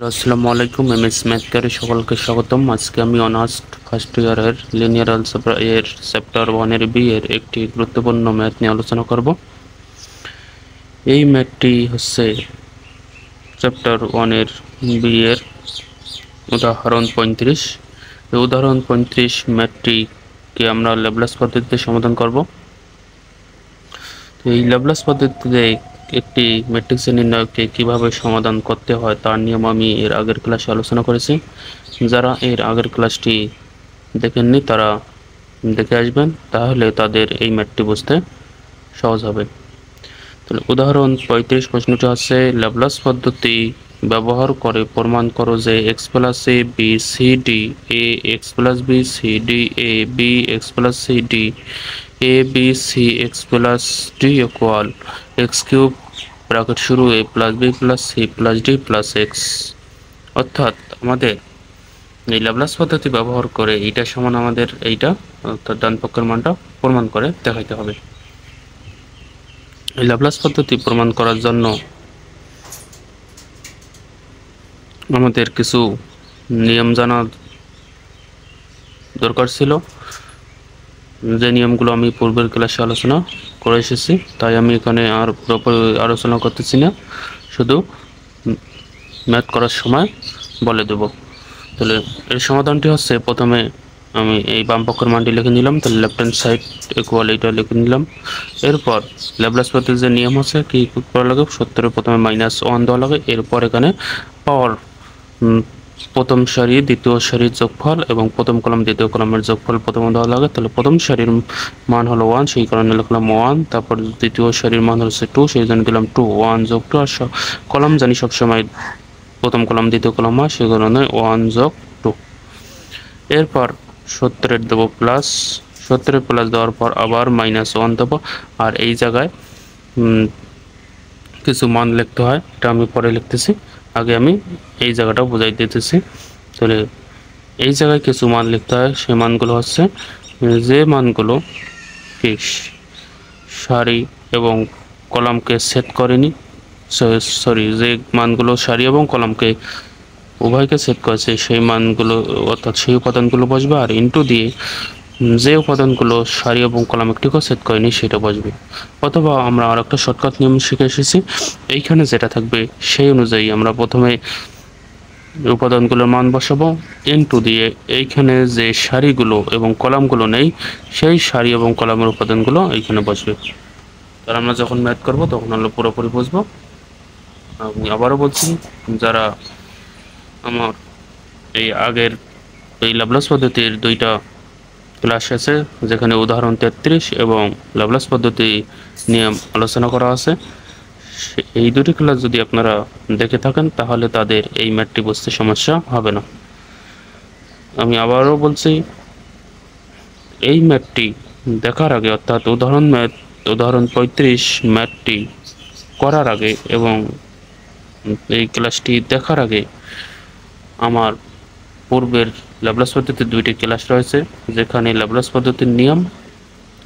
আসসালামু আলাইকুম। MS math ক্যারে সকলকে স্বাগতম। আজকে আমি অনার্স ফার্স্ট ইয়ারের লিনিয়ার অলজেব্রা এর চ্যাপ্টার 1 এর বি এর একটি গুরুত্বপূর্ণ ম্যাথ নিয়ে আলোচনা করব। এই ম্যাথটি হচ্ছে চ্যাপ্টার 1 এর বি এর উদাহরণ 35। এই উদাহরণ 35 ম্যাথটিকে আমরা ল্যাপ্লাস পদ্ধতিতে সমাধান করব। এই ল্যাপ্লাস পদ্ধতিতে একটি ম্যাট্রিক্সের নির্ণয়কে কিভাবে সমাধান করতে হয় তার নিয়ম আমি এর আগের ক্লাসে আলোচনা করেছি। যারা এর আগের ক্লাসটি দেখেননি তারা দেখে আসবেন, তাহলে তাদের এই ম্যাথটি বুঝতে সহজ হবে। তাহলে উদাহরণ 35 প্রশ্নটি আছে, ল্যাপ্লাস পদ্ধতি ব্যবহার করে প্রমাণ করো যে X plus A B C D A X plus B C D A B x plus C D A B C x plus D equal X cube bracket শুরু A plus B plus C plus D plus X. অর্থাৎ আমাদের এই Laplace পদ্ধতি ব্যবহার করে এইটা সমান আমাদের এইটা, অর্থাৎ ডান পক্ষের মানটা প্রমাণ করে দেখাইতে হবে। এই ল্যাপ্লাস পদ্ধতি প্রমাণ করার জন্য আমাদের কিছু নিয়ম জানা দরকার ছিল, যে নিয়মগুলো আমি পূর্বের ক্লাসে আলোচনা করে এসেছি, তাই আমি এখানে আর পুরোপুরি আলোচনা করতেছি না, শুধু ম্যাথ করার সময় বলে দেব। তাহলে এর সমাধানটি হচ্ছে, প্রথমে আমি এই বাম পক্ষের মানটি লিখে নিলাম, তাহলে লেফট হ্যান্ড সাইড ইকুয়াল এইটা লিখে নিলাম। এরপর ল্যাপ্লাস পদ্ধতির যে নিয়ম আছে কি করা লাগে, 70 প্রথমে -1 দেওয়া লাগে। এরপর এখানে পাওয়ার প্রথম সারি দ্বিতীয় সারির যোগফল এবং প্রথম কলাম দ্বিতীয় কলামের যোগফল প্রথমে দেওয়া লাগে। তাহলে প্রথম সারির মান হলো 1, সেই কারণে লিখলাম 1। তারপর দ্বিতীয় সারির মান হচ্ছে 2, সেই জন্য দিলাম 2। 1 যোগ 2, আর কলাম জানি সবসময় প্রথম কলাম দ্বিতীয় কলাম হয়, সেই কারণে 1 যোগ 2। এরপর 70 দেবো প্লাস, 70 প্লাস দেওয়ার পর আবার -1 দেবো। আর এই জায়গায় কিছু মান লিখতে হয়, এটা আমি পরে লিখতেছি, আগে আমি এই জায়গাটাও বোঝাই দিতেছি। তাহলে এই জায়গায় কিছু মান লিখতে হয়, সেই মানগুলো হচ্ছে যে মানগুলো সারি এবং কলামকে সেট করেনি, যে মানগুলো সারি এবং কলামকে উভয়কে সেট করেছে সেই মানগুলো, অর্থাৎ সেই উপাদানগুলো বসবে, আর ইনটু দিয়ে যে উপাদানগুলো সারি এবং কলাম একটিকেও সেট করেনি সেটা বসবে। অথবা আমরা আর একটা শর্টকাট নিয়ম শিখে এসেছি, এইখানে যেটা থাকবে সেই অনুযায়ী আমরা প্রথমে উপাদানগুলোর মান বসাবো, ইনটু দিয়ে এইখানে যে সারিগুলো এবং কলামগুলো নেই সেই সারি এবং কলামের উপাদানগুলো এইখানে বসবে। আর আমরা যখন ম্যাথ করব তখন হলো পুরোপুরি বুঝবো। আমি আবারও বলছি, যারা আমার এই আগের এই ল্যাপ্লাস পদ্ধতির দুইটা ক্লাস আছে, যেখানে উদাহরণ 33 এবং ল্যাপ্লাস পদ্ধতি নিয়ম আলোচনা করা আছে, এই দুটি ক্লাস যদি আপনারা দেখে থাকেন তাহলে তাদের এই ম্যাথটি বুঝতে সমস্যা হবে না। আমি আবারও বলছি, এই ম্যাথটি দেখার আগে, অর্থাৎ উদাহরণ 35 ম্যাথটি করার আগে এবং এই ক্লাসটি দেখার আগে আমার পূর্বের ল্যাপ্লাস পদ্ধতির দুইটি ক্লাস রয়েছে, যেখানে ল্যাপ্লাস পদ্ধতির নিয়ম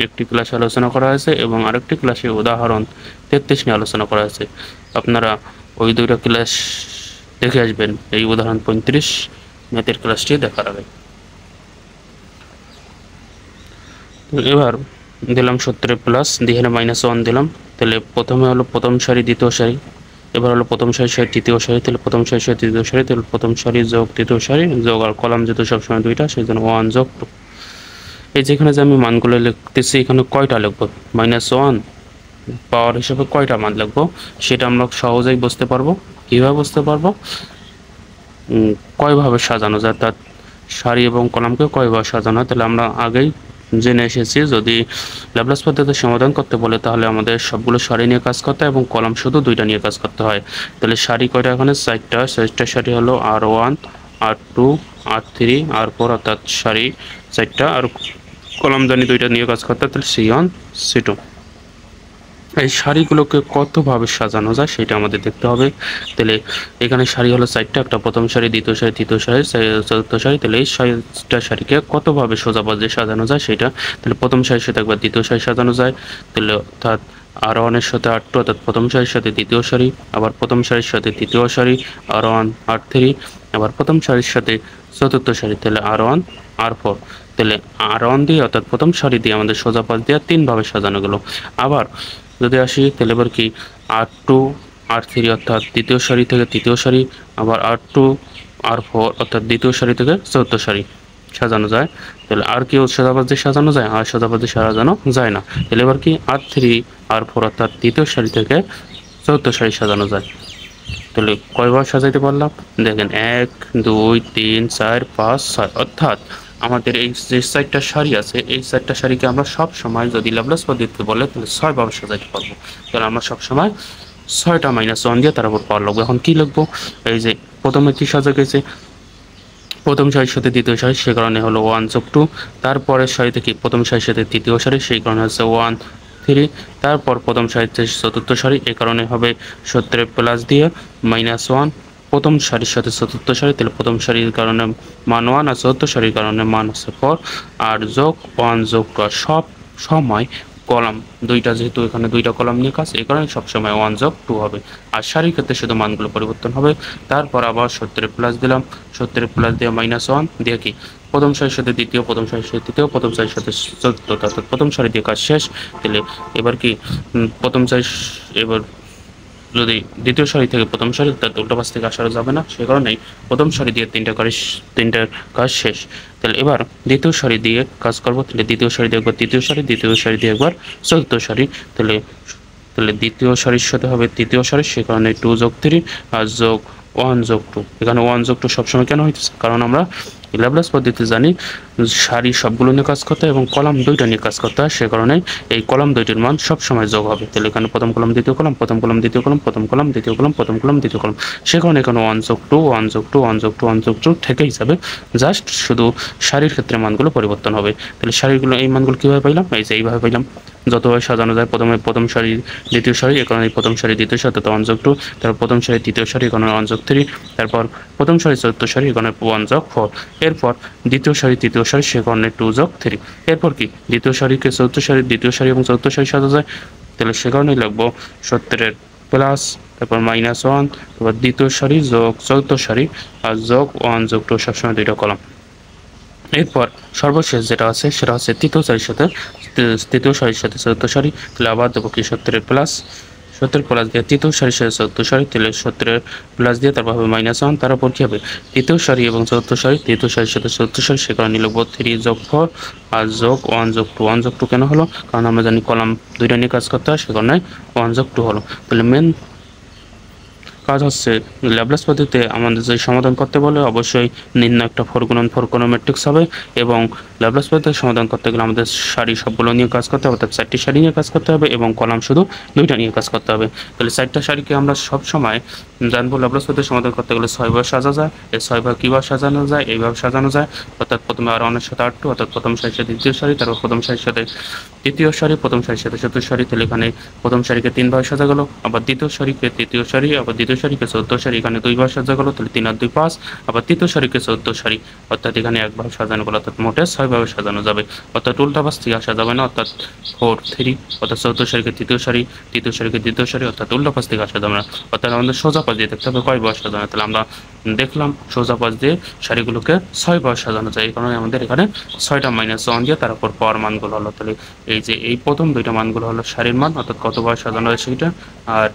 একটি ক্লাসে আলোচনা করা হয়েছে এবং আরেকটি ক্লাসে উদাহরণ 33 নিয়ে আলোচনা করা হয়েছে। আপনারা ওই দুইটা ক্লাস দেখে আসবেন এই উদাহরণ 35 ম্যাথের ক্লাসটি দেখার আগে। এবার দিলাম 70 প্লাস, দিয়ে -1 দিলাম। তাহলে প্রথমে হলো প্রথম সারি দ্বিতীয় সারি, এবার হলো প্রথম সারি তৃতীয় সারি, তাহলে প্রথম সারি তৃতীয় সারি, তাহলে প্রথম সারি যোগ তৃতীয় সারি যোগ, আর কলাম যেহেতু সবসময় দুইটা সেই জন্য 1 যোগ 2। এই যেখানে যে আমি মানগুলো লিখতেছি, এখানে কয়টা লিখবো, -1 পাওয়ার হিসেবে কয়টা মান লিখবো সেটা আমরা সহজেই বুঝতে পারবো। কীভাবে বুঝতে পারবো, কয়ভাবে সাজানো যায়, অর্থাৎ সারি এবং কলামকে কয়ভাবে সাজানো হয়। তাহলে আমরা আগেই জেনে এসেছি, যদি ল্যাপ্লাস পদ্ধতির সমাধান করতে বলে তাহলে আমাদের সবগুলো সারি নিয়ে কাজ করতে হয় এবং কলাম শুধু দুইটা নিয়ে কাজ করতে হয়। তাহলে সারি কয়টা, এখানে 4টা সারি হলো R1 R2 R3 R4, অর্থাৎ সারি 4টা, আর কলাম জানি দুইটা নিয়ে কাজ করতে হয়, তাহলে C1 C2। এই সারিগুলোকে কতভাবে সাজানো যায় সেটা আমাদের দেখতে হবে। তাহলে এখানে সারি হলো 4টা, একটা প্রথম সারি দ্বিতীয় সারি তৃতীয় সারি চতুর্থ সারি, তাহলে এই 4টা সারিকে কতভাবে সোজা বাজে সাজানো যায় সেটা। তাহলে প্রথম সারির সাথে একবার দ্বিতীয় সারি সাজানো যায়, তাহলে অর্থাৎ R1 এর সাথে R2 অর্থাৎ প্রথম সারির সাথে দ্বিতীয় সারি, আবার প্রথম সারির সাথে তৃতীয় সারি, R1 R3, আবার প্রথম সারির সাথে চতুর্থ সারি, তাহলে R1 R4। তাহলে R1 দিয়ে অর্থাৎ প্রথম সারি দিয়ে আমাদের সোজা পাশ দিয়ে 3 ভাবে সাজানো গেল। আবার যদি আসি তাহলে এবার কি R2 R3 অর্থাৎ দ্বিতীয় সারি থেকে তৃতীয় সারি, আবার R2 R4 অর্থাৎ দ্বিতীয় সারি থেকে চতুর্থ সারি সাজানো যায়। তাহলে আর কি সোজা পাশ দিয়ে সাজানো যায়? আর সোজা পাশ দিয়ে সাজানো যায় না। তাহলে এবার কি R3 R4 অর্থাৎ তৃতীয় সারি থেকে চতুর্থ সারি সাজানো যায়। তাহলে কয়বার সাজাইতে পারলাম? দেখেন 1 2 3 4 5 6, অর্থাৎ আমাদের এই যে 4টা সারি আছে, এই 4টা সারিকে আমরা সব সময় যদি ল্যাপ্লাস পদ্ধতিতে বলে তাহলে 6 ভাবে সাজাইতে পারবো। তাহলে আমরা সব সময় 6টা -1 দিয়ে তার উপর পাওয়ার লিখবো। এখন কি লিখবো? এই যে প্রথমে কি সাজা গেছে, প্রথম সারির সাথে দ্বিতীয় সারি, সে কারণে হলো 1 + 2। তারপরের সারিতে কি প্রথম সারির সাথে তৃতীয় সারি, সেই কারণে হচ্ছে 1 3। তারপর প্রথম সারিতে চতুর্থ সারি, এই কারণে হবে 70 প্লাস দিয়ে -1। প্রথম সারির সাথে চতুর্থ সারি, তাহলে প্রথম সারির কারণে মান 1 আর চতুর্থ সারির কারণে মান আছে 4, আর যোগ 1 যোগ 2 সব সময় কলাম দুইটা, যেহেতু এখানে দুইটা কলাম নিয়ে কাজ, এই কারণে সবসময় 1 যোগ 2 হবে। আর সারির ক্ষেত্রে শুধু মানগুলো পরিবর্তন হবে। তারপর আবার 70 প্লাস দিলাম, 70 প্লাস দিয়ে -1 দিয়ে কি প্রথম সারির সাথে দ্বিতীয়, প্রথম সারির সাথে তৃতীয়, প্রথম সারির সাথে চতুর্থ, অর্থাৎ প্রথম সারি দিয়ে কাজ শেষ। তাহলে এবার কি প্রথম সারি, এবার যদি দ্বিতীয় সারি থেকে প্রথম সারি, তার উল্টো পাশ থেকে আসা যাবে না, সে কারণেই প্রথম সারি দিয়ে তিনটা কাজ শেষ। তাহলে এবার দ্বিতীয় সারি দিয়ে কাজ করবো। তাহলে দ্বিতীয় সারি দিয়ে একবার তৃতীয় সারি, দ্বিতীয় সারি দিয়ে একবার চতুর্থ সারি। তাহলে তাহলে দ্বিতীয় সারির সাথে হবে তৃতীয় সারি, সে কারণে 2 যোগ 3 আর যোগ 1 যোগ 2। এখানে 1 যোগ 2 সবসময় কেন হইতেছে? কারণ আমরা ল্যাপ্লাস পদ্ধতিতে জানি সারি সবগুলো নিয়ে কাজ করতে হয় এবং কলাম দুইটা নিয়ে কাজ করতে হয়, সে কারণে এই কলাম দুইটির মান সবসময় যোগ হবে। তাহলে এখানে প্রথম কলাম দ্বিতীয় কলাম, প্রথম কলাম দ্বিতীয় কলাম, প্রথম কলাম দ্বিতীয় কলাম, প্রথম কলাম দ্বিতীয় কলাম, সে কারণে এখানে 1 যোগ 2 1 যোগ 2 1 যোগ 2 1 যোগ 2 থেকেই যাবে। জাস্ট শুধু সারির ক্ষেত্রে মানগুলো পরিবর্তন হবে। তাহলে সারিগুলো, এই মানগুলো কীভাবে পাইলাম? এই যে এইভাবে পাইলাম। যতভাবে সাজানো যায়, প্রথমে প্রথম সারি দ্বিতীয় সারি, এ কারণে প্রথম সারি দ্বিতীয় সারি, অর্থাৎ 1 যোগ 2। তারপর প্রথম সারি তৃতীয় সারি, এখানে 1 যোগ 3। তারপর প্রথম সারি চতুর্থ সারি, এখানে 1 যোগ 4। এরপর দ্বিতীয় সারি তৃতীয় সারি, সে কারণে 2 যোগ 3। এরপর কি দ্বিতীয় সারিকে চতুর্থ সারি, দ্বিতীয় সারি এবং চতুর্থ সারি সাজা যায়। তাহলে সে কারণেই লিখবো 70 প্লাস, তারপর -1, তারপর দ্বিতীয় সারি যোগ চতুর্থ সারি আর যোগ 1 যোগ 2 সবসময় দুইটা কলাম। এরপর সর্বশেষ যেটা আছে সেটা হচ্ছে তৃতীয় সারির সাথে চতুর্থ সারি। তাহলে আবার দেবো কি 70 প্লাস দিয়ে তৃতীয় সারির সাথে চতুর্থ সারি, তাহলে 70 প্লাস দিয়ে তারপর হবে -1। তারপর কি হবে তৃতীয় সারি এবং চতুর্থ সারি, তৃতীয় সারির সাথে চতুর্থ সারি, সে কারণে লিখবো 3 যোগ 4 আর যোগ 1 যোগ 2। 1 যোগ 2 কেন হলো? কারণ আমরা জানি কলাম দুইটা নিয়ে কাজ করতে হয়, সে কারণে 1 যোগ 2 হলো। তাহলে মেন কাজ হচ্ছে ল্যাপ্লাস পদ্ধতিতে আমাদের যে সমাধান করতে বলে অবশ্যই নির্ণয় একটা 4x4 কোনো ম্যাট্রিক্স হবে, এবং ল্যাপ্লাস পদ্ধতিতে সমাধান করতে গেলে আমাদের সারি সবগুলো নিয়ে কাজ করতে হবে, অর্থাৎ 4টি সারি নিয়ে কাজ করতে হবে এবং কলাম শুধু দুইটা নিয়ে কাজ করতে হবে। তাহলে 4টা সারিকে আমরা সব সময় জানবো ল্যাপ্লাস পদ্ধতিতে সমাধান করতে গেলে 6 ভাবে সাজা যায়। এই 6 ভাবে কীভাবে সাজানো যায়? এইভাবে সাজানো যায়, অর্থাৎ প্রথমে R1 এর সাথে R2, অর্থাৎ প্রথম সারির সাথে দ্বিতীয় সারি, তারপর প্রথম সারির সাথে তৃতীয় সারি, প্রথম সারির সাথে চতুর্থ সারি। তাহলে এখানে প্রথম সারিকে 3 ভাবে সাজা গেল, আবার দ্বিতীয় সারিকে তৃতীয় সারি, আবার দ্বিতীয় সারিকে চতুর্থ সারি, এখানে 2 ভাবে সাজা গেল, তাহলে 3 আর 2 5। আবার তৃতীয় সারিকে চতুর্থ সারি, অর্থাৎ এখানে 1 ভাবে সাজানো গেল, অর্থাৎ মোটে 6 ভাবে সাজানো যাবে। অর্থাৎ উল্টা পাশ থেকে আসা যাবে না, অর্থাৎ 4 3, অর্থাৎ চতুর্থ সারিকে তৃতীয় সারি, তৃতীয় সারিকে দ্বিতীয় সারি, অর্থাৎ উল্টা পাশ থেকে আসা যাবে না। অর্থাৎ আমাদের সোজা পাশ দিয়ে দেখতে হবে কয় ভাবে সাজানো যায়। তাহলে আমরা দেখলাম সোজা পাশ দিয়ে সারিগুলোকে 6 ভাবে সাজানো যায়, এই কারণে আমাদের এখানে 6টা -1 দিয়ে তার উপর পাওয়ার মানগুলো হলো। তাহলে এই যে এই প্রথম দুইটা মানগুলো হলো সারির মান, অর্থাৎ কত ভাবে সাজানো হয় সেইটা, আর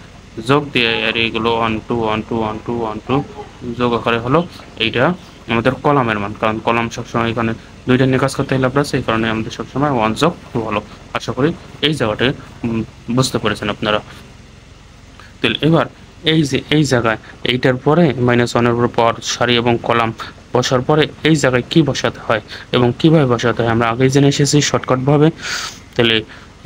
যোগ দিয়ে আর এইগুলো 1 2 1 2 1 2 1 2 যোগ আকারে হলো এইটা আমাদের কলামের মান, কারণ কলাম সবসময় এখানে দুইটা নিয়ে কাজ করতে ল্যাপ্লাস, এই কারণে আমাদের সবসময় 1 যোগ 2 হলো। আশা করি এই জায়গাটা বুঝতে পেরেছেন আপনারা। তাহলে এবার এই যে এই জায়গায় এইটার পরে -1 এর পর সারি এবং কলাম বসার পরে এই জায়গায় কি বসাতে হয় এবং কিভাবে বসাতে হয় আমরা আগেই জেনে এসেছি শর্টকাটভাবে। তাহলে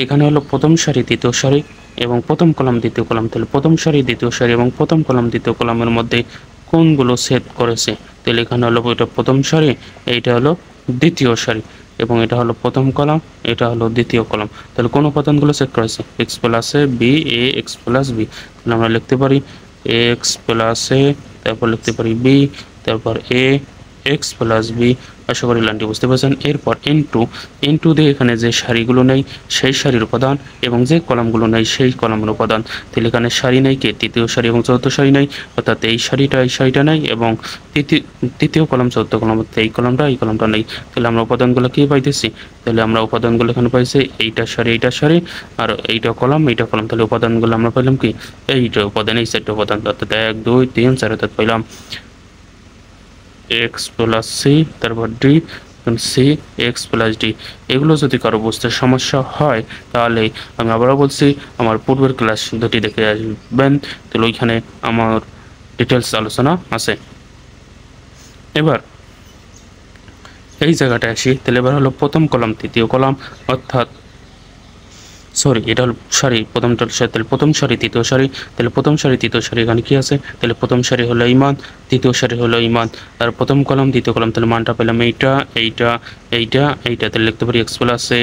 এখানে হলো প্রথম সারি দ্বিতীয় সারি এবং প্রথম কলাম দ্বিতীয় কলাম। তাহলে প্রথম সারি দ্বিতীয় সারি এবং প্রথম কলাম দ্বিতীয় কলামের মধ্যে কোনগুলো সেট করেছে? তাহলে এখানে হলো এটা প্রথম সারি, এইটা হলো দ্বিতীয় সারি, এবং এটা হলো প্রথম কলাম, এটা হলো দ্বিতীয় কলাম। তাহলে কোন উপাদানগুলো সেট করেছে? x plus a b a x plus b। তাহলে আমরা লিখতে পারি x প্লাস a, তারপর লিখতে পারি b, তারপর a, এক্স প্লাস বি। আশা করি লাইনটি বুঝতে পারছেন। এরপর ইনটু দিয়ে এখানে যে সারিগুলো নেই সেই সারির উপাদান এবং যে কলামগুলো নেই সেই কলামের উপাদান। তাহলে এখানে সারি নেই কে তৃতীয় সারি এবং চতুর্থ সারি নেই, অর্থাৎ এই সারিটা নেই এবং তৃতীয় কলাম চতুর্থ কলাম অর্থাৎ এই কলামটা নেই। তাহলে আমরা উপাদানগুলো কি পাইতেছি? তাহলে আমরা উপাদানগুলো এখানে পাইছি এইটা সারি আর এইটা কলাম। তাহলে উপাদানগুলো আমরা পাইলাম কি এইটা উপাদান, এই চারটা উপাদান অর্থাৎ 1 2 3 4 অর্থাৎ পাইলাম এক্স প্লাস সি, তারপর d, c x plus d. এগুলো যদি কারো বুঝতে সমস্যা হয় তাহলে আমি আবারও বলছি আমার পূর্বের ক্লাস দুটি দেখে আসবেন, তাহলে ওইখানে আমার ডিটেলস আলোচনা আছে। এবার এই জায়গাটা আসি, তাহলে এবার হলো প্রথম কলাম তৃতীয় কলাম, অর্থাৎ সরি এটা হলো সারি প্রথমটা সারি, তাহলে প্রথম সারি তৃতীয় সারি। তাহলে প্রথম সারি তৃতীয় সারি এখানে কি আছে? তাহলে প্রথম সারি হলো এই মান, তৃতীয় সারি হলো এই মান, আর প্রথম কলাম দ্বিতীয় কলাম। তাহলে মানটা পেলাম এইটা। তাহলে লিখতে পারি এক্স প্লাস এ,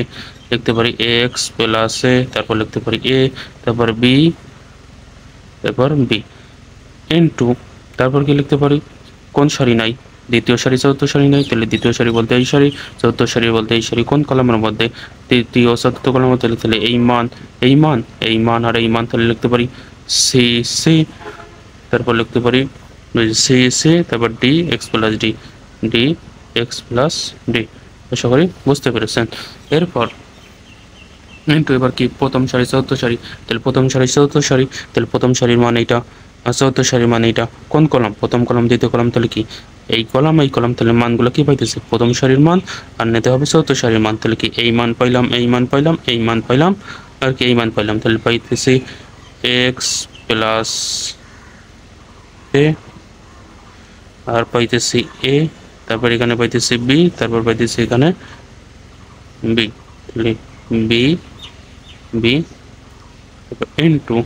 লিখতে পারি এক্স প্লাস এ, তারপর লিখতে পারি এ, তারপর বি, তারপর বি ইনটু, তারপর কি লিখতে পারি কোন সারি নাই? দ্বিতীয় সারি চতুর্থ সারি নাই, তাহলে দ্বিতীয় সারি বলতে এই সারি, চতুর্থ সারি বলতে এই সারি। কোন কলামের মধ্যে? তৃতীয় চতুর্থ কলামের মধ্যে। তাহলে এই মান আর এই মান, তাহলে লিখতে পারি সি, তারপর লিখতে পারি সি, তারপর D x plus D x plus D. আশা করি বুঝতে পেরেছেন। এরপর কিন্তু এবার কি প্রথম সারি চতুর্থ সারি, তাহলে প্রথম সারি চতুর্থ সারি, তাহলে প্রথম সারির মান এইটা আর চতুর্থ সারির মান এইটা। কোন কলাম? প্রথম কলাম দ্বিতীয় কলাম। তাহলে কি এই কলাম। তাহলে মানগুলো কি পাইতেছে? প্রথম সারির মান আর নিতে হবে চতুর্থ সারির মান। তাহলে কি এই মান পাইলাম আর কি এই মান পাইলাম। তাহলে পাইতেছি এক্স প্লাস এ, আর পাইতেছি এ, তারপর এখানে পাইতেছি বি, তারপর পাইতেছি এখানে বি। তাহলে বি ইনটু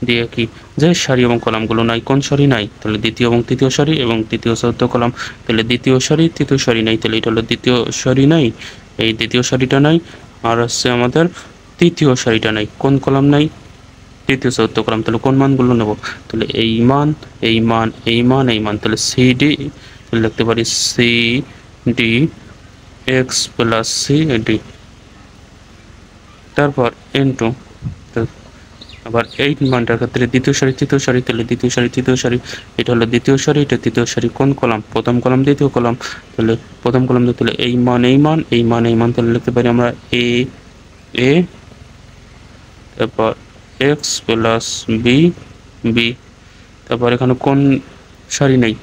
দিয়ে কি যে সারি এবং কলামগুলো নাই, কোন সারি নাই? তাহলে দ্বিতীয় এবং তৃতীয় সারি এবং তৃতীয় চতুর্থ কলাম। তাহলে দ্বিতীয় সারি তৃতীয় সারি নাই, তাহলে এটা হলো দ্বিতীয় সারি নাই, এই দ্বিতীয় সারিটা নাই, আর হচ্ছে আমাদের তৃতীয় সারিটা নাই। কোন কলাম নাই? তৃতীয় চতুর্থ কলাম। তাহলে কোন মানগুলো নেব? তাহলে এই মান। তাহলে সি ডি, তাহলে লিখতে পারি c d x plus C d, তারপর ইনটু আবার এই মানটার ক্ষেত্রে দ্বিতীয় সারি তৃতীয় সারি, তাহলে দ্বিতীয় সারি তৃতীয় সারি, এটা হলো দ্বিতীয় সারি, এটা তৃতীয় সারি। কোন কলাম? প্রথম কলাম দ্বিতীয় কলাম। তাহলে প্রথম কলাম, তাহলে এই মান, তাহলে লিখতে পারি আমরা এ, তারপর এক্স প্লাস বি। তারপর এখানে কোন সারি নেই?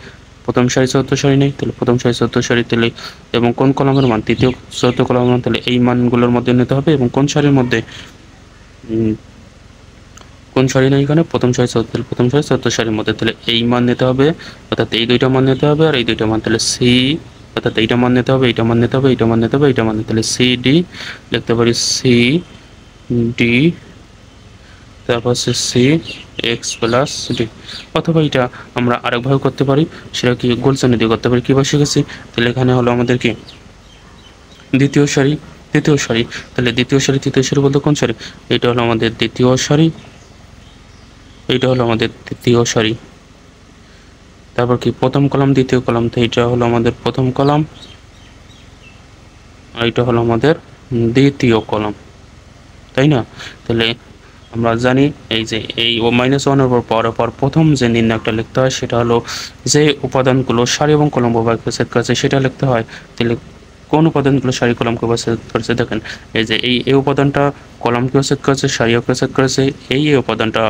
প্রথম সারি চতুর্থ সারি নেই, তাহলে প্রথম সারি চতুর্থ সারি। তাহলে এবং কোন কলামের মান? তৃতীয় চতুর্থ কলামের মান। তাহলে এই মানগুলোর মধ্যে নিতে হবে এবং কোন সারির মধ্যে? কোন সারি নেই এখানে? প্রথম সারি চতুর্থ সারির মধ্যে। তাহলে এই মান নিতে হবে, অর্থাৎ এই দুইটা মান নিতে হবে আর এই দুইটা মান। তাহলে সি, অর্থাৎ এইটা মান নিতে হবে, এইটা মান নিতে হবে, তাহলে সি ডি লিখতে পারি সি ডি, তারপর হচ্ছে সি এক্স প্লাস ডি। অথবা এটা আমরা আরেকভাবে করতে পারি, সেটা কি গোলচন্ডী দিয়ে করতে পারি। কীভাবে শিখেছি? তাহলে এখানে হলো আমাদের কি দ্বিতীয় সারি তৃতীয় সারি, তাহলে দ্বিতীয় সারি তৃতীয় সারি বলতে কোন সারি? এটা হলো আমাদের দ্বিতীয় সারি, এইটা হলো আমাদের তৃতীয় সারি। তারপর কি প্রথম কলাম দ্বিতীয় কলাম, তো এইটা হলো আমাদের প্রথম কলাম আর এইটা হলো আমাদের দ্বিতীয় কলাম, তাই না? তাহলে আমরা জানি এই যে এই -1-এর উপর পর প্রথম যে নির্ণয়টা লিখতে হয় সেটা হলো যে উপাদানগুলো সারি এবং কলাম উভয়কে ছেদ করেছে সেটা লিখতে হয়। তাহলে কোন উপাদানগুলো সারি কলামকে ছেদ করেছে? দেখেন এই যে এই উপাদানটা কলামকেও ছেদ করেছে, সারিকেও ছেদ করেছে, এই উপাদানটা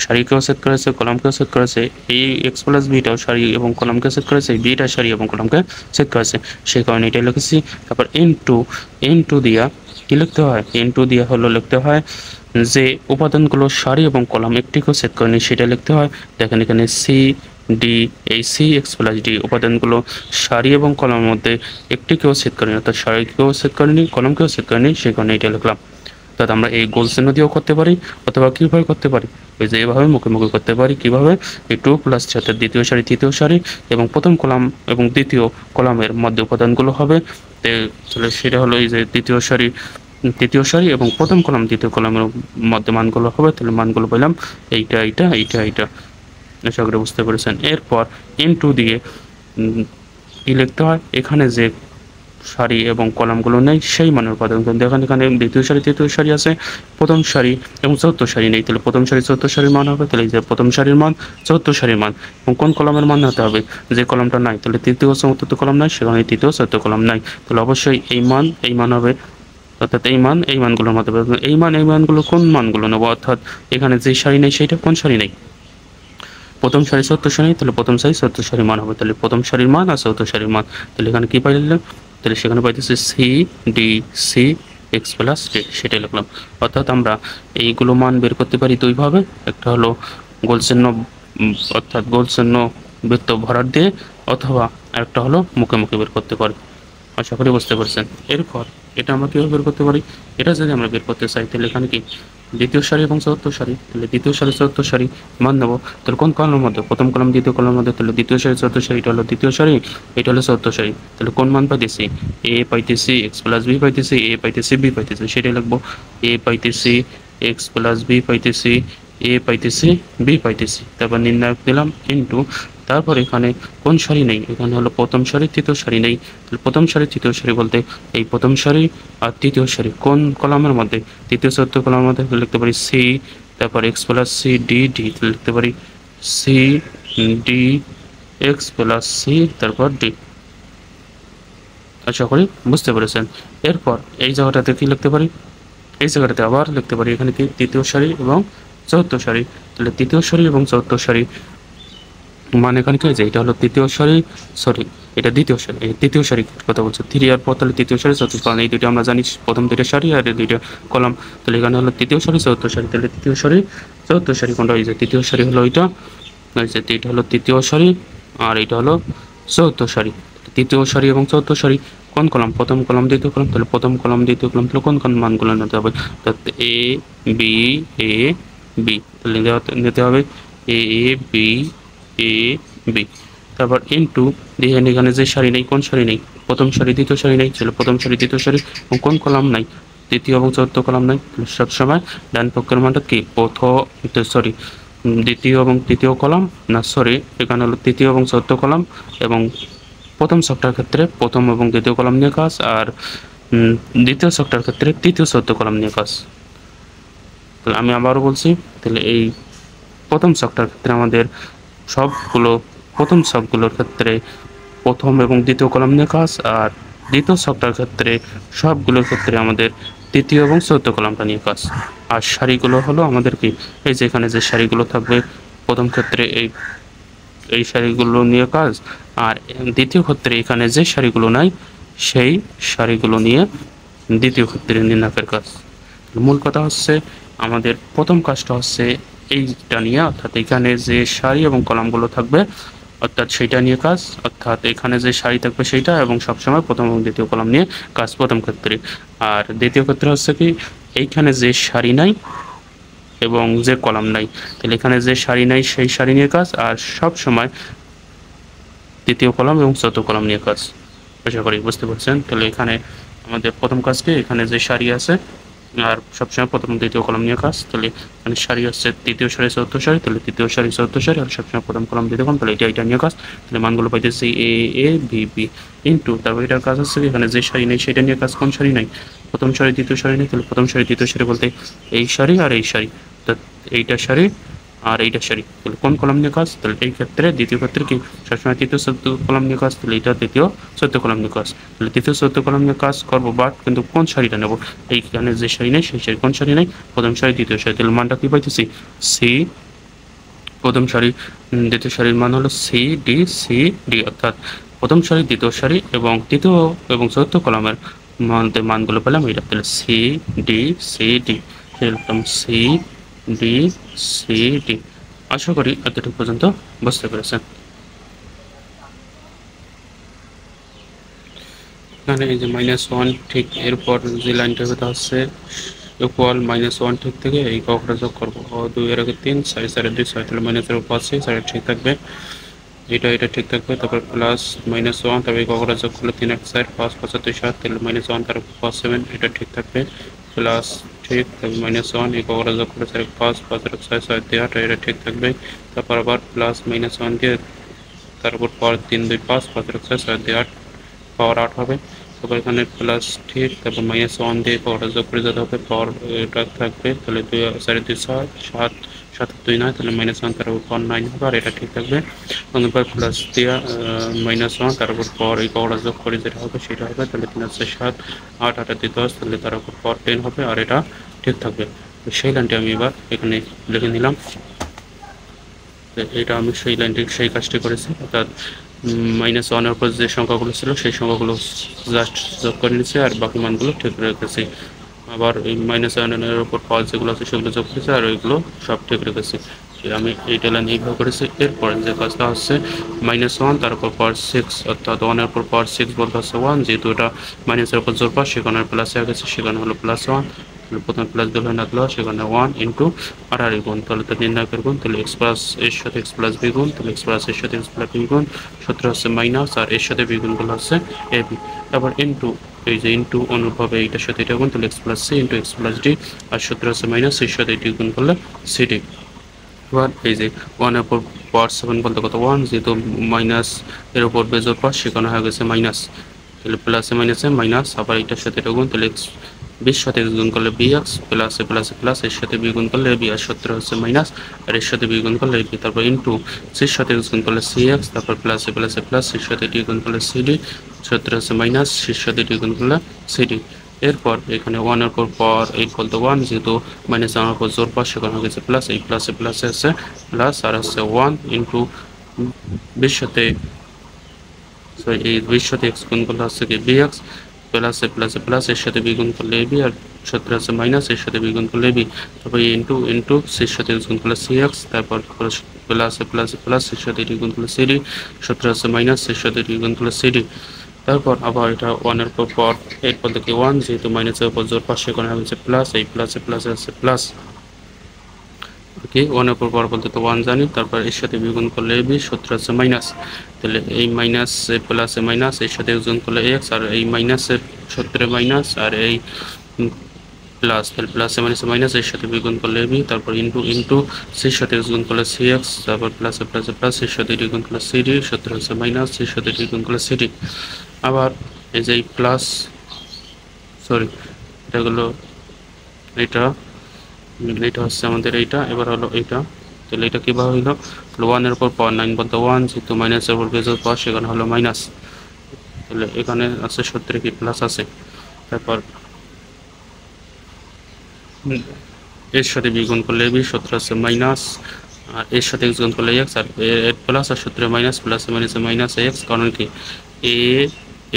সারিকেও ছেদ করেছে, কলামকেও ছেদ করেছে, এই এক্স প্লাস বিটাও সারি এবং কলামকে ছেদ করেছে, বিটা সারি এবং কলামকে ছেদ করেছে, সেই কারণে এটা লিখেছি। তারপর ইনটু দিয়া কি লিখতে হয়? ইনটু দিয়া হলো লিখতে হয় যে উপাদানগুলো সারি এবং কলাম একটিকেও ছেদ করেনি সেটা লিখতে হয়। দেখেন এখানে সি ডি, এই সি এক্স প্লাস ডি উপাদানগুলো সারি এবং কলামের মধ্যে একটিকেও ছেদ করেনি, অর্থাৎ সারিকেও ছেদ করেনি, কলামকেও ছেদ করেনি, সেই কারণে এটা লিখলাম। অর্থাৎ আমরা এই গোল চিহ্ন দিয়েও করতে পারি অথবা কীভাবে করতে পারি? ওই যে এভাবে মুখে করতে পারি। কীভাবে? এই 2+3 অর্থাৎ দ্বিতীয় সারি তৃতীয় সারি এবং প্রথম কলাম এবং দ্বিতীয় কলামের মধ্যে উপাদানগুলো হবে। তাহলে সেটা হলো এই যে দ্বিতীয় সারি এবং প্রথম কলাম দ্বিতীয় কলামের মধ্যে মানগুলো হবে। তাহলে মানগুলো পেলাম এইটা। আশা করি বুঝতে পেরেছেন। এরপর ইনটু দিয়ে কি লিখতে হয়, এখানে যে সারি এবং কলামগুলো নেই সেই মানের উপাদান। দেখেন এখানে দ্বিতীয় সারি তৃতীয় সারি আছে, প্রথম সারি এবং চতুর্থ সারি নেই, তাহলে প্রথম সারি চতুর্থ সারির মান হবে, তাহলে এই যে প্রথম সারির মান চতুর্থ সারির মান, এবং কোন কলামের মান হতে হবে, যে কলামটা নাই, তাহলে তৃতীয় চতুর্থ কলাম নাই, সেখানে তৃতীয় চতুর্থ কলাম নাই, তাহলে অবশ্যই এই মান হবে, অর্থাৎ এই মানগুলোর মধ্যে এই মানগুলো কোন মানগুলো নেবো, অর্থাৎ এখানে যে সারি নেই সেইটা কোন সারি নেই, প্রথম সারি চতুর্থ সারি, তাহলে প্রথম সারি চতুর্থ সারির মান হবে, তাহলে প্রথম সারির মান আর চতুর্থ সারির মান, তাহলে এখানে কি পাইলাম, তাহলে সেখানে পাইতেছি c d c x plus d, সেটাই লিখলাম। অর্থাৎ আমরা এইগুলো মান বের করতে পারি দুইভাবে, একটা হলো গোল চিহ্ন অর্থাৎ গোল চিহ্ন বৃত্ত ভরাট দিয়ে, অথবা একটা হলো মুখে মুখে বের করতে পারি। আশা করি বুঝতে পারছেন। এরপর এটা আমরা কীভাবে বের করতে পারি, এটা যদি আমরা বের করতে চাই তাহলে এখানে কি দ্বিতীয় সারি এবং চতুর্থ সারি, তাহলে দ্বিতীয় সারি চতুর্থ সারি মান নেবো, তাহলে কোন কলামের মধ্যে, প্রথম কলাম দ্বিতীয় কলামের মধ্যে, তাহলে দ্বিতীয় সারি চতুর্থ সারি, এটা হলো দ্বিতীয় সারি, এটা হলো চতুর্থ সারি, তাহলে কোন মান পাইতেছি, এ পাইতেছি এক্স প্লাস বি পাইতেছি, এ পাইতেছি বি পাইতেছি, সেটাই লিখবো, এ পাইতেছি এক্স প্লাস বি পাইতেছি, এ পাইতেছি বি পাইতেছি, তারপর নির্ণায়ক দিলাম ইন্টু, তারপর এখানে কোন সারি নেই, এখানে হলো প্রথম সারি তৃতীয় সারি নেই, তাহলে প্রথম সারি তৃতীয় সারি বলতে এই প্রথম সারি আর তৃতীয় সারি কোন কলামের মধ্যে, তৃতীয় চতুর্থ কলামের মধ্যে, লিখতে পারি সি, তারপর x plus C d d, লিখতে পারি c d x plus c তারপর ডি। আশা করি বুঝতে পেরেছেন। এরপর এই জায়গাটাতে কি লিখতে পারি, এই জায়গাটাতে আবার লিখতে পারি এখানে কি তৃতীয় সারি এবং চতুর্থ সারি, তাহলে তৃতীয় সারি এবং চতুর্থ সারি মানে এখানে কি হয়েছে, এটা হলো তৃতীয় সারি, সরি এটা দ্বিতীয় সারি, এই তৃতীয় সারি কথা বলছে, থ্রি আর পর তাহলে তৃতীয় সারি চতুর্থ, কারণ এই দুটো আমরা জানি প্রথম দুইটা সারি আর এই দুইটা কলাম, তাহলে এখানে হলো তৃতীয় সারি চতুর্থ সারি, তাহলে তৃতীয় সারি চতুর্থ সারি কোনটা, এই যে তৃতীয় সারি হলো ওইটা, এটা হলো তৃতীয় সারি আর এটা হলো চতুর্থ সারি, তৃতীয় সারি এবং চতুর্থ সারি কোন কলাম, প্রথম কলাম দ্বিতীয় কলাম, তাহলে প্রথম কলাম দ্বিতীয় কলাম, তাহলে কোন কোন মানগুলো নিতে হবে, এ বি এ বি, তাহলে নিতে হবে এ বি এ বি, তারপর ইনটু দেখেন এখানে যে সারি নেই, কোন সারি নেই, প্রথম সারি দ্বিতীয় সারি নেই, ছিল প্রথম সারি দ্বিতীয় সারি এবং কোন কলাম নাই, তৃতীয় এবং চতুর্থ কলাম নাই, সবসময় ডান পক্ষের মানটা কি সরি দ্বিতীয় এবং তৃতীয় কলাম না, সরি এখানে হলো তৃতীয় এবং চতুর্থ কলাম, এবং প্রথম ছকটার ক্ষেত্রে প্রথম এবং দ্বিতীয় কলাম নিয়ে কাজ, আর দ্বিতীয় ছকটার ক্ষেত্রে তৃতীয় চতুর্থ কলাম নিয়ে কাজ। তাহলে আমি আবারও বলছি, তাহলে এই প্রথম ছকটার ক্ষেত্রে আমাদের সবগুলো প্রথম ছকগুলোর ক্ষেত্রে প্রথম এবং দ্বিতীয় কলাম নিয়ে কাজ, আর দ্বিতীয় ছকটার ক্ষেত্রে সবগুলোর ক্ষেত্রে আমাদের তৃতীয় এবং চতুর্থ কলামটা নিয়ে কাজ। আর সারিগুলো হলো আমাদের কি, এই যে এখানে যে সারিগুলো থাকবে প্রথম ক্ষেত্রে এই সারিগুলো নিয়ে কাজ, আর দ্বিতীয় ক্ষেত্রে এখানে যে সারিগুলো নাই সেই সারিগুলো নিয়ে দ্বিতীয় ক্ষেত্রে নির্ণায়কের কাজ। মূল কথা হচ্ছে আমাদের প্রথম কাজটা হচ্ছে এইটা নিয়ে, অর্থাৎ এখানে যে সারি এবং কলামগুলো থাকবে অর্থাৎ সেইটা নিয়ে কাজ, অর্থাৎ এখানে যে সারি থাকবে সেইটা, এবং সবসময় প্রথম এবং দ্বিতীয় কলাম নিয়ে কাজ প্রথম ক্ষেত্রে। আর দ্বিতীয় ক্ষেত্রে হচ্ছে কি, এইখানে যে সারি নাই এবং যে কলাম নাই, তাহলে এখানে যে সারি নাই সেই সারি নিয়ে কাজ, আর সব সময় তৃতীয় কলাম এবং চতুর্থ কলাম নিয়ে কাজ। আশা করি বুঝতে পারছেন। তাহলে এখানে আমাদের প্রথম কাজটি এখানে যে সারি আছে আর সবসময় প্রথম দ্বিতীয় কলাম নিয়ে কাজ, তাহলে এখানে সারি হচ্ছে তৃতীয় সারি চতুর্থ সারি, তাহলে তৃতীয় সারি চতুর্থ সারি আর সবসময় প্রথম কলাম দ্বিতীয় কলাম, তাহলে এটা নিয়ে কাজ। তাহলে মানগুলো পাইতেছি এ এ বি বি ইন্টু, তারপর এটার কাজ হচ্ছে এখানে যে সারি নেই সেটা নিয়ে কাজ, কোন সারি নাই, প্রথম সারি দ্বিতীয় সারি নেই, তাহলে প্রথম সারি দ্বিতীয় সারি বলতে এই সারি আর এই সারি, এইটা সারি আর এইটা সারি, তাহলে কোন কলাম নিয়ে কাজ, তাহলে এই ক্ষেত্রে দ্বিতীয় ক্ষেত্রে কি সবসময় তৃতীয় চতুর্থ কলাম নিয়ে কাজ, তাহলে এটা তৃতীয় চতুর্থ কলাম নিয়ে কাজ, তাহলে তৃতীয় চতুর্থ কলাম নিয়ে কাজ করবো, বাট কিন্তু কোন সারিটা নেবো, এইখানে যে সারি নেই সেই সারি, কোন সারি নেই, প্রথম সারি দ্বিতীয় সারি, তাহলে মানটা কি পাইতেছি সি, প্রথম সারি দ্বিতীয় সারির মান হলো সি ডি, অর্থাৎ প্রথম সারি দ্বিতীয় সারি এবং তৃতীয় এবং চতুর্থ কলামের মানগুলো পেলাম এটা, তাহলে সি ডি একদম সি ডি সি ডি। আশা করি এতটুকু পর্যন্ত বুঝতে পেরেছেন। এখানে এই যে -1 ঠিক এরপর যে লাইনটা কথা হচ্ছে ইকুয়াল -1 ঠিক থেকে এই কখটা যোগ করবো, 2 এর আগে 3 4 4 2 6, তাহলে -এর উপর আছে 4 ঠিক থাকবে, এটা ঠিক থাকবে, তারপর প্লাস -1, তারপর এই কখটা যোগ করলে 3 1 4 5 5 2 7, তাহলে -1 তার উপর 7 এটা ঠিক থাকবে, প্লাস ঠিক তারপর -1 এই কখটা যোগ করলে 4 5 5 6 6 2 8 এটা ঠিক থাকবে, তারপর আবার প্লাস -1 দিয়ে তার উপর পাওয়ার 3 2 5 5 6 7 2 8 পাওয়ার 8 হবে। তারপর এখানে প্লাস ঠিক, তারপর -1 দিয়ে পাওয়ারটা যোগ করে যেতে হবে, পাওয়ার এটা থাকবে, তাহলে 2 4 2 6 7 7 2 9, তাহলে -1 তার উপর পাওয়ার 9 হবে, আর এটা ঠিক থাকবে। এবার প্লাস দিয়া -1 তার উপর পাওয়ার এই পাওয়ারটা যোগ করে যেটা হবে সেটা হবে, তাহলে 3 আছে 7 8 8 2 10, তাহলে তার উপর পাওয়ার 10 হবে, আর এটা ঠিক থাকবে। তো সেই লাইনটি আমি এবার এখানে লিখে নিলাম। এটা আমি সেই লাইনটি সেই কাজটি করেছি, অর্থাৎ -1-এর উপর যে সংখ্যাগুলো ছিল সেই সংখ্যাগুলো জাস্ট যোগ করে নিয়েছি, আর বাকি মানগুলো ঠিক রেখেছি। আবার এই -1-এর উপর পাওয়ার যেগুলো আছে সেগুলো যোগ করেছি, আর ওইগুলো সব ঠিক রেখেছি। আমি এইটা লাইন এইভাবে করেছি। এরপর যে কাজটা হচ্ছে -1 তার উপর পাওয়ার 6, অর্থাৎ 1-এর উপর পাওয়ার 6 বলতে হচ্ছে 1, যেহেতু এটা মাইনাসের উপর জোর পাওয়ার সেখানে প্লাসে হয়ে গেছে, সেখানে হলো +1, প্রথমে প্লাস দিলে না দিল, সেখানে 1 ইন্টু আর গুণ, তাহলে তো নির্ণায়কের গুণ, তাহলে x প্লাস এর সাথে x প্লাস বি গুণ, তাহলে x প্লাস এর সাথে x প্লাস বি গুণ, সূত্র হচ্ছে মাইনাস, আর এর সাথে বি গুণগুলো হচ্ছে এ বি। তারপর ইন্টু এই যে ইন্টু অনুভাবে এইটার সাথে এটা গুণ, তাহলে x plus C into x plus D, আর সূত্র হচ্ছে মাইনাস, এর সাথে এটি গুণ করলে সিডি। এবার এই যে 1-এর উপর পাওয়ার 7 বলতে কত 1, যেহেতু মাইনাস এর উপর বেজোর পাওয়ার সেখানে হয়ে গেছে মাইনাস, তাহলে প্লাসে মাইনাসে মাইনাস, আবার এটার সাথে এটা গুণ, তাহলে x 20 সাথে x গুণ করলে bx, প্লাসে প্লাসে প্লাস, এর সাথে বি গুণ করলে বি, আর সূত্র হচ্ছে মাইনাস, আর এর সাথে বি গুণ করলে বি, তারপর ইন্টু সির সাথে x গুণ করলে cx, তারপর প্লাসে প্লাসে প্লাস, এর সাথে ডি গুণ করলে সিডি, সূত্র হচ্ছে মাইনাস, সির সাথে ডি গুণ করলে সিডি। এরপর এখানে 1-এর উপর পাওয়ার 8 বলতে 1, যেহেতু মাইনাস 1-এর উপর জোর পাওয়ার সেখানে হয়ে গেছে প্লাস, এই প্লাসে প্লাসে আছে প্লাস, আর হচ্ছে 1 ইন্টু 20 সাথে এই 20 সাথে x গুণ করলে হচ্ছে কি bx, প্লাসে প্লাসে প্লাস, এর সাথে বি গুণ করলে ab, আর সূত্র আছে মাইনাস, এর সাথে বি গুণ করলে ab, তারপর ইন্টু ইন্টু সির সাথে x গুণ করলে cx, তারপর প্লাসে প্লাসে প্লাস, এর সাথে ডি গুণ করলে cd, সূত্র আছে মাইনাস, এর সাথে ডি গুণ করলে cd। তারপর আবার এটা 1-এর উপর পাওয়ার 8 বলতে কি 1, যেহেতু মাইনাসের উপর জোর পাশে সেখানে হচ্ছে প্লাস, এই প্লাসে প্লাসে আছে প্লাস, কি 1-এর উপর পাওয়ার বলতে তো 1 জানি, তারপর এর সাথে বিগুণ করলে ab, সূত্র আছে মাইনাস, তাহলে এই মাইনাস প্লাসে মাইনাস, এর সাথে গুণ করলে x, আর এই মাইনাসের সূত্রে মাইনাস, আর এই প্লাস, তাহলে প্লাসে মাইনাসে মাইনাস, এর সাথে বিগুণ করলে ab, তারপর ইন্টু ইন্টু সির সাথে গুণ করলে cx, তারপর প্লাসে প্লাসে প্লাস, এর সাথে ডি গুণ করলে cd, সূত্র আছে মাইনাস, এর সাথে ডি গুণ করলে cd। আবার এই যে প্লাস, সরি এটা হলো এটা, এটা হচ্ছে আমাদের এইটা, এবার হলো এইটা, তাহলে এটা কীভাবে হইলো, 1-এর উপর পাওয়ার 9 বলতে 1, যেহেতু মাইনাসের উপর বেজোর পাওয়ার সেখানে হলো মাইনাস, তাহলে এখানে আছে সূত্রে কি প্লাস আছে, তারপর এর সাথে বি গুণ করলে বি, সূত্র আছে মাইনাস, আর এর সাথে এক্স গুণ করলে এক্স, আর এর প্লাস, আর সূত্রে মাইনাস, প্লাসে মাইনাসে মাইনাস এক্স, কারণ কি এ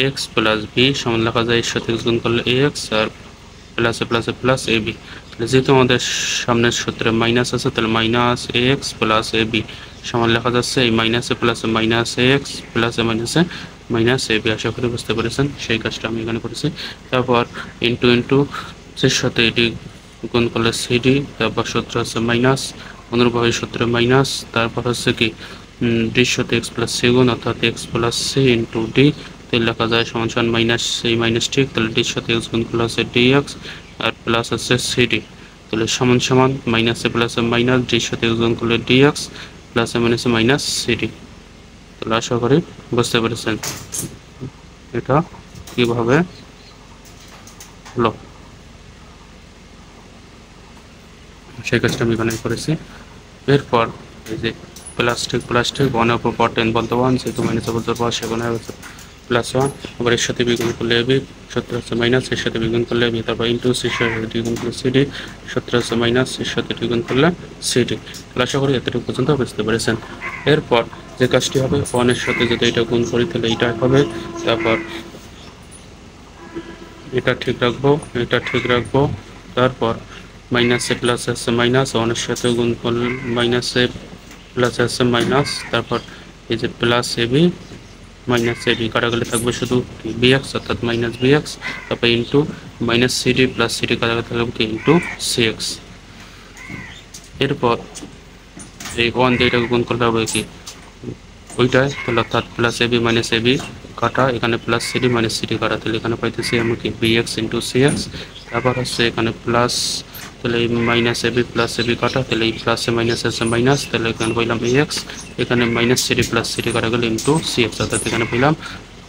এক্স প্লাস বি সমান লেখা যায় এর সাথে এক্স গুণ করলে এ এক্স, আর প্লাসে প্লাসে প্লাস এ বি, তাহলে যেহেতু আমাদের সামনের সূত্রে মাইনাস আছে, তাহলে minus a X plus A B সমান লেখা যাচ্ছে এই মাইনাসে প্লাসে মাইনাস এ এক্স প্লাসে মাইনাসে মাইনাস এ বি। আশা করি বুঝতে পেরেছেন, সেই কাজটা আমি এখানে করেছি। তারপর ইন্টু ইন্টু এর সাথে এটি গুণ করলে সিডি, তারপর সূত্র আছে মাইনাস, অনুরূপভাবে সূত্রে মাইনাস, তারপর হচ্ছে কি ডির সাথে এক্স প্লাস সি গুণ, অর্থাৎ x plus C into d, তাহলে লেখা যায় সমান সমান মাইনাস এই মাইনাস ঠিক, তাহলে ডির সাথে এক্স গুণ করলে আছে ডি এক্স, আর প্লাস আছে সিডি, তাহলে সমান সমান মাইনাসে প্লাসে মাইনাস, ডির সাথে এক্স গুণ করলে ডি এক্স, প্লাসে মাইনাসে মাইনাস সিডি। তাহলে আশা করি বুঝতে পেরেছেন এটা কিভাবে হলো, সেই কাজটা আমি এখানে করেছি। এরপর এই যে প্লাস্টিক 1-এর উপর পাওয়ার 10 বলতে 1, যেহেতু মাইনাসের উপর পাওয়ার সেখানে হচ্ছে +1, আবার এর সাথে বিগুণ করলে এবি, সূত্র হচ্ছে মাইনাস, এর সাথে বিগুণ করলে এবি, তারপর ইন্টু সির সাথে দ্বিগুণ করলে সিডি, সূত্র হচ্ছে মাইনাস, এর সাথে দ্বিগুণ করলে সিডি। তাহলে আশা করি এতটুকু পর্যন্ত বুঝতে পেরেছেন। এরপর যে কাজটি হবে 1-এর সাথে যদি এটা গুণ করি তাহলে এটা হবে, তারপর এটা ঠিক রাখবো, এটা ঠিক রাখবো, তারপর মাইনাসে প্লাস আছে মাইনাস, 1-এর সাথে গুণ করলে মাইনাসে প্লাস আছে মাইনাস, তারপর এই যে প্লাস এবি মাইনাস এবি কাটাকাটি থাকবে শুধু বিএক্স, অর্থাৎ মাইনাস বিএক্স, তারপর into minus cd plus CD কাটাকাটি থাকবে কি ইন্টু সিএক্স। এরপর এই 1 দিয়ে এটাকে গুণ করলে হবে কি ওইটাই, তাহলে অর্থাৎ প্লাস এবি মাইনাস এবি কাটা, এখানে প্লাস সিডি মাইনাস সিডি কাটা, তাহলে এখানে পাইতেছি আমি কি বিএক্স ইন্টু সিএক্স, তারপর হচ্ছে এখানে প্লাস তাহলে এই মাইনাস এবি প্লাস এবি কাটা, তাহলে এই প্লাসে মাইনাস আছে মাইনাস, তাহলে এখানে পেলাম এ এক্স, এখানে মাইনাস সিডি প্লাস সিডি কাটা গেলে ইন্টু সি এক্স, অর্থাৎ এখানে পেলাম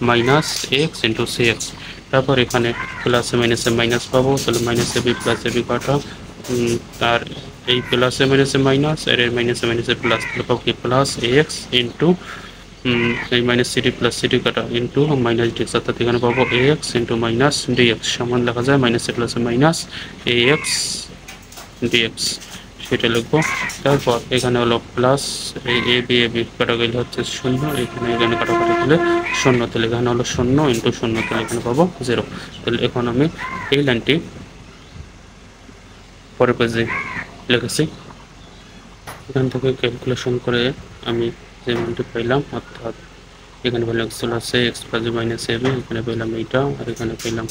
minus x into c x. তারপর এখানে প্লাসে মাইনাসে মাইনাস পাবো, তাহলে মাইনাস এবি প্লাস এবি কাটা, আর এই প্লাসে মাইনাসে মাইনাস আর এর মাইনাসে মাইনাসে প্লাস, তাহলে পাবো কি প্লাস এ এক্স ইন্টু এই মাইনাস সিডি প্লাস সিডি কাটা ইন্টু মাইনাস ডিএক্স, অর্থাৎ এখানে পাবো এ এক্স ইন্টু মাইনাস ডিএক্স সমান লেখা যায় মাইনাস এ প্লাসে মাইনাস এ এক্স ডিএক্স, সেটা লিখবো। তারপর এখানে হলো প্লাস এই এ বি কাটা গেলে হচ্ছে শূন্য, এখানে কাটাকাটি গেলে শূন্য, তাহলে এখানে হলো শূন্য ইন্টু শূন্য, তাহলে এখানে পাবো জিরো। তাহলে এখন আমি এই লাইনটি পরের পেজে লিখেছি। এখান থেকে ক্যালকুলেশন করে আমি যে মানটি পাইলাম, অর্থাৎ এখানে পেলাম এক্স আছে এক্স প্লাস মাইনাস এবি, এখানে পেলাম এইটা, আর এখানে পেলাম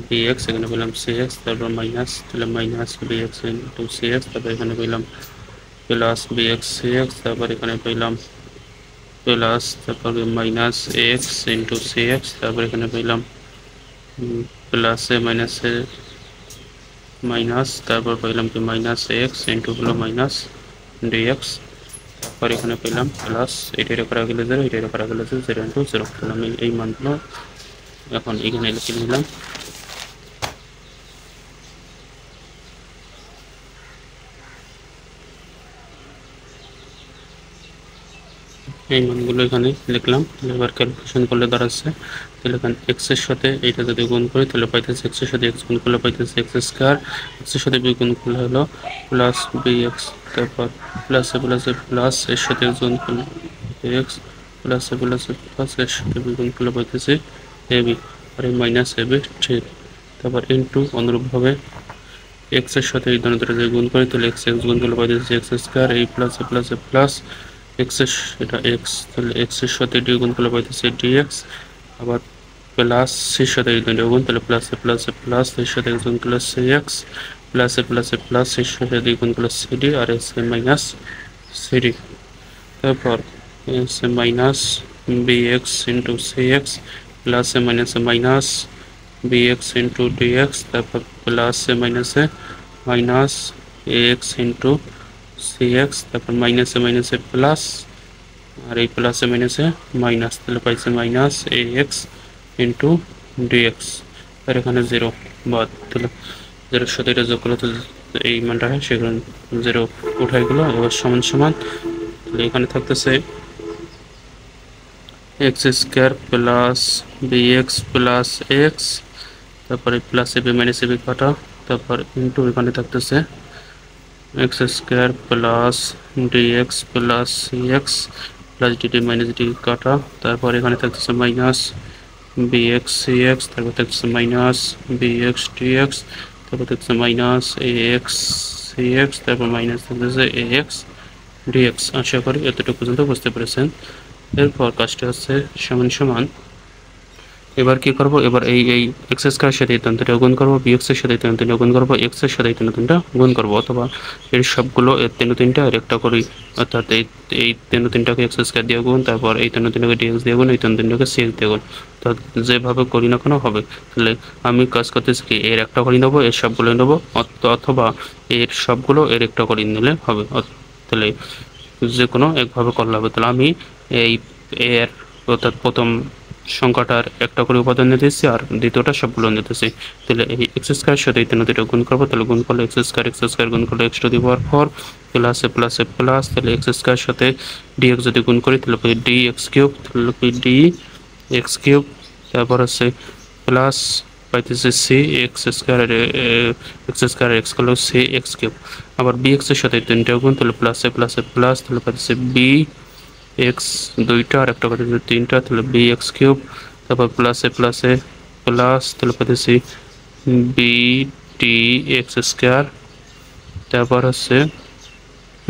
বি এক্স, এখানে পেলাম সি এক্স, তারপর মাইনাস, তাহলে minus b x into c x, তারপর এখানে পেলাম plus B x c x, তারপর এখানে পেলাম প্লাস, তারপর minus x into c x, তারপর এখানে পেলাম প্লাসে মাইনাসে মাইনাস, তারপর পেলাম কি মাইনাস এক্স ইন্টু হলো মাইনাস ডিএক্স, তারপর এখানে পেলাম প্লাস, এটা করা গেলে জিরো, এটা করা গেলে জিরো ইন্টু জিরো, তাহলে আমি এই মানগুলো এখন এখানে লিখে নিলাম। এই মানগুলো এখানে লিখলাম, এবার ক্যালকুলেশন করলে দাঁড়াচ্ছে, তাহলে এখানে এক্সের সাথে এইটা যদি গুণ করি তাহলে পাইতেছে এক্সের সাথে এক্স গুণ করলে পাইতেছে এক্স স্কোয়ার, এক্সের সাথে বি গুণ করলে হলো প্লাস বি এক্স, তারপর প্লাসে প্লাসে প্লাস এর সাথে এক্স গুণ করলে এক্স, প্লাসে প্লাসে প্লাস এর সাথে বি গুণ করলে পাইতেছে এ বি, আর এই মাইনাস এ বি ঠিক, তারপর ইন্টু অনুরূপভাবে এক্সের সাথে এই ধরনের দুটো যদি গুণ করি তাহলে এক্স এক্স গুণ করলে পাইতেছে এক্স স্কোয়ার, এই প্লাসে প্লাসে প্লাস এক্সের, এটা এক্স, তাহলে এক্সের সাথে ডি গুণ করলে পাইতেছে ডিএক্স, আবার প্লাস সির সাথে এই দুটো গুণ, তাহলে প্লাসে প্লাসে প্লাস এর সাথে গুণ করলে সি এক্স, প্লাসে প্লাসে প্লাস এর সাথে দুই গুণ করলে সিডি, আর এক্স মাইনাস সিডি, তারপর x minus b x into c x, প্লাসে মাইনাসে minus b x into dx, তারপর প্লাসে মাইনাসে minus a x into c x, তারপর মাইনাসে মাইনাসে প্লাস, আর এই প্লাসে মাইনাসে মাইনাস, তাহলে পাইছে minus a x into dx, আর এখানে জিরো বাদ, তাহলে জিরোর সাথে এটা যোগ করলে তো এই মানটা হয়, সেখানে জিরো উঠাই গেলো, এবার সমান সমান, তাহলে এখানে থাকতেছে x square plus B x plus x, তারপরে প্লাস এবি মাইনাস এবি কাটা, তারপর ইন্টু এখানে থাকতেছে x square plus dx plus C x plus dd minus d কাটা, তারপর এখানে থাকতেছে minus b x c x, তারপর থাকতেছে মাইনাস বি এক্স ডিএক্স, তারপর থাকতেছে minus a x c x, তারপর মাইনাস থাকতেছে এ এক্স ডিএক্স। আশা করি এতটুকু পর্যন্ত বুঝতে পেরেছেন। এরপর কাজটা হচ্ছে সমান সমান, এবার কি করব, এবার এই এক্স স্কয়ার সাথে এই তিনটা গুণ করব, বি এক্স এর সাথে এই তিনটা গুণ করব, এক্স এর সাথে এই তিনটা গুণ করব, অথবা এর সবগুলো এর তিনটা এর একটা করি, অর্থাৎ এই তিনটাকে এক্স স্কয়ার দিয়ে গুণ, তারপর এই তিনটাকে ডিএক্স দিয়ে গুণ, এই তিনটাকে সি এক্স দিয়ে গুণ, তো যেভাবে করি না কেন হবে। তাহলে আমি কাজ করতেছি কি, এর একটা করে নেব, এর সবগুলো নেব, অথবা এর সবগুলো এর একটা করে নিলে হবে, তাহলে যে কোনো একভাবে করলে হবে। তাহলে আমি এই এর অর্থাৎ প্রথম সংখ্যাটার একটা করে উপাদান নিতেছি আর দ্বিতীয়টা সবগুলো নিতেছি, তাহলে এই এক্স স্কয়ার সাথে এই তিনটা গুণ করবো, তাহলে গুণ করলে এক্স স্কয়ার গুণ করলে এক্স টু দি পাওয়ার 4 প্লাসে প্লাসে প্লাস, তাহলে এক্স স্কয়ার সাথে ডিএক্স যদি গুণ করি তাহলে ডি এক্স কিউব, তাহলে ডি এক্স কিউব, তারপর হচ্ছে প্লাস পাইতেছে সি এক্স স্কয়ার, এক্স করলে সি এক্স কিউব, আবার বি এক্স এর সাথে তিনটা গুণ, তাহলে প্লাসে প্লাসে প্লাস, তাহলে পাইতেছে বি এক্স দুইটা আর একটা কথা তিনটা, তাহলে বি এক্স কিউব, তারপর প্লাসে প্লাসে প্লাস, তাহলে পাইতেছি বি টি এক্স স্কয়ার, তারপর হচ্ছে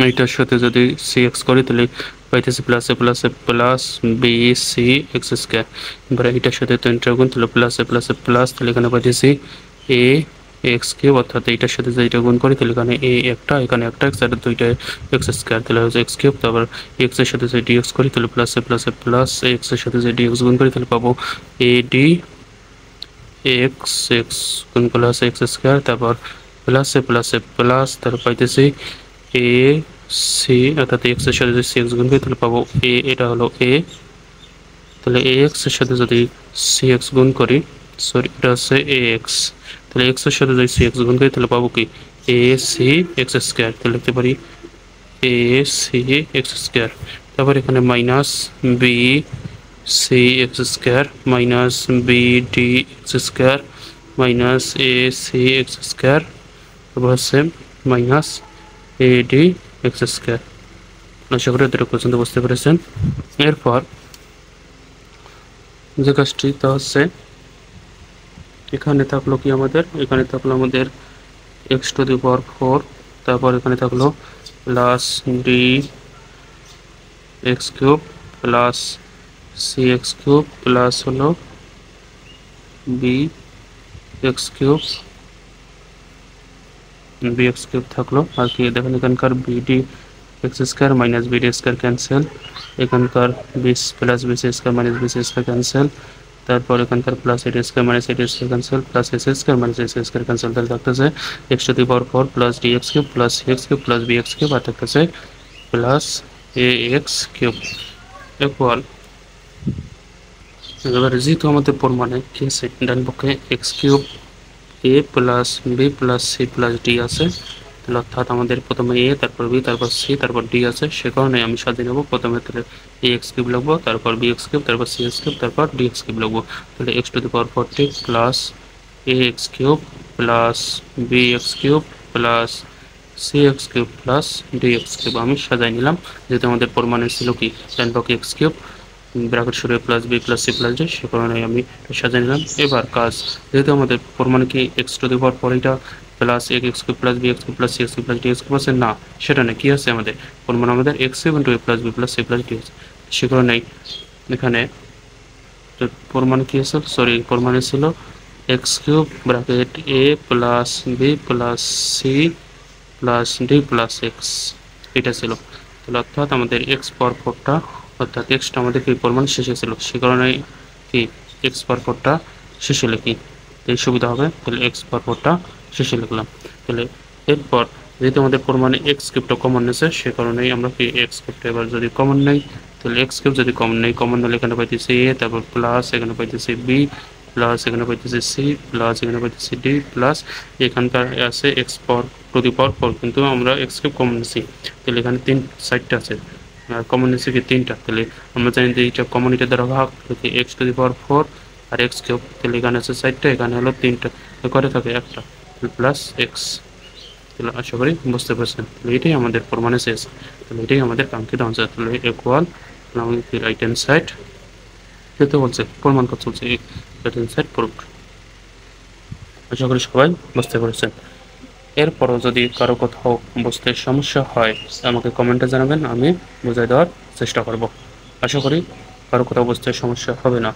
এইটার সাথে যদি সি এক্স করি তাহলে পাইতেছি প্লাসে প্লাসে plus B C x square, এবার এইটার সাথে তিনটা গুণ, তাহলে প্লাসে প্লাসে প্লাস, তাহলে এখানে পাইতেছি এ এক্স কিউব, অর্থাৎ এইটার সাথে যেটা গুণ করি তাহলে এখানে এ একটা, এখানে একটা এক্স আর দুইটা এক্স স্কয়ার, তাহলে হচ্ছে এক্স কিউব, তারপর এক্স এর সাথে যে ডিএক্স করি তাহলে প্লাসে প্লাসে প্লাস, এক্স এর সাথে যে ডিএক্স গুণ করি তাহলে পাবো এ ডি এক্স এক্স গুণ করলে হচ্ছে এক্স স্কয়ার, তারপর প্লাস তারপর পাইতেছি এ সি, অর্থাৎ এক্স এর সাথে যদি সি এক্স গুণ করি তাহলে পাবো এ, এটা হলো এ, তাহলে এ এক্স এর সাথে যদি সি এক্স গুণ করি, সরি এটা হচ্ছে এ এক্স, তাহলে এক্স এর সাথে যদি সি এক্স গুণ করি তাহলে পাবো কি এ সি এক্স স্কোয়ার, তাহলে লিখতে পারি এ সি এক্স স্কোয়ার। তারপর এখানে minus B C X square minus B D X square minus A C X square, তারপর হচ্ছে minus A D X square. আশা করি এতটুকু পর্যন্ত বুঝতে পেরেছেন। এরপর যে কাজটি তা হচ্ছে এখানে থাকলো কি আমাদের, এখানে থাকলো আমাদের এক্স টু দি পাওয়ার 4, তারপর এখানে থাকলো plus D x cube plus C x cube plus হলো বি এক্স কিউব থাকলো। আর কি দেখেন এখানকার bd x square minus bd square cancel, এখানকার বিস plus bc square minus bc square cancel, তারপর এখানকার plus ad square minus ad square cancel, plus s square minus s square cancel, তাহলে থাকতেছে x to the power 4 plus D x cube plus C x cube plus B x cube, আর থাকতেছে plus a x cube. এবার যেহেতু আমাদের পরিমাণে কি আছে ডান পক্ষে X cube A plus B plus C plus D আছে, তাহলে অর্থাৎ আমাদের প্রথমে এ তারপর বি তারপর সি তারপর ডি আছে, সে কারণে আমি সাজিয়ে নেবো। প্রথমে তাহলে এ এক্স কিউব লিখবো, তারপর বি এক্স কিউব, তারপর সি এক্স কিউব, তারপর ডি এক্স কিউব লিখবো। তাহলে x to the power 40 plus a x cube plus B x cube plus C x cube plus D x cube আমি সাজাই নিলাম, যেহেতু আমাদের পরিমাণে ছিল কি ডান পক্ষে এক্স কিউব ব্র্যাকেট শুরু plus B plus C plus D, সে কারণে আমি সাজিয়ে নিলাম। এবার কাজ, যেহেতু আমাদের পরিমাণে কি এক্স টু দি পাওয়ার 4 এটা plus X cube plus B x cube plus C x cube plus D x cube আছে না, সেটা না, কি আছে আমাদের পরিমাণ আমাদের X cube into A plus B plus C plus D আছে, সে কারণে এখানে পরিমাণ কি আছে, সরি পরিমাণে ছিল X cube bracket A plus B plus C plus D plus X, এটা ছিল। তাহলে অর্থাৎ আমাদের এক্স পাওয়ার 4টা অর্থাৎ এক্সটা আমাদের কি পরিমাণ শেষে ছিল, সে কারণে কি এক্স পাওয়ার 4টা শেষে লিখি, এই সুবিধা হবে। তাহলে এক্স পাওয়ার 4টা শেষে লিখলাম। তাহলে এরপর যেহেতু আমাদের পরিমাণে এক্স কিউবটা কমন নিয়েছে, সে কারণেই আমরা কি এক্স কিউবটা এবার যদি কমন নেই, তাহলে এক্স কিউব যদি কমন নেই, কমন নিলে এখানে পাইতেছি এ, তারপর প্লাস এখানে পাইতেছি বি প্লাস এখানে পাইতেছি সি প্লাস এখানে পাইতেছি ডি প্লাস এখানকার আছে x power two the power 4, কিন্তু আমরা এক্স কিউব কমন নিচ্ছি, তাহলে এখানে 3 সাইডটা আছে আর কমন নিচ্ছি কি 3টা, তাহলে আমরা জানি যে এইটা কমন এটা দ্বারা ভাগ এক্স টু দি পাওয়ার 4 আর এক্স কিউব, তাহলে এখানে আছে 4টা, এখানে হলো 3টা, করে থাকে একটা প্লাস এক্স। তাহলে আশা করি বুঝতে পারছেন, তাহলে এটাই আমাদের প্রমাণে শেষ, তাহলে এটাই আমাদের কাঙ্ক্ষিত আনসার। তাহলে ইকুয়াল আমাদের রাইট হ্যান্ড সাইড যেতে বলছে প্রমাণ করতে বলছে রাইট হ্যান্ড সাইড প্রুফড। আশা করি সবাই বুঝতে পেরেছেন। এরপরও যদি কারো কোথাও বুঝতে সমস্যা হয় আমাকে কমেন্টে জানাবেন, আমি বুঝিয়ে দেওয়ার চেষ্টা করব। আশা করি কারো কোথাও বুঝতে সমস্যা হবে না।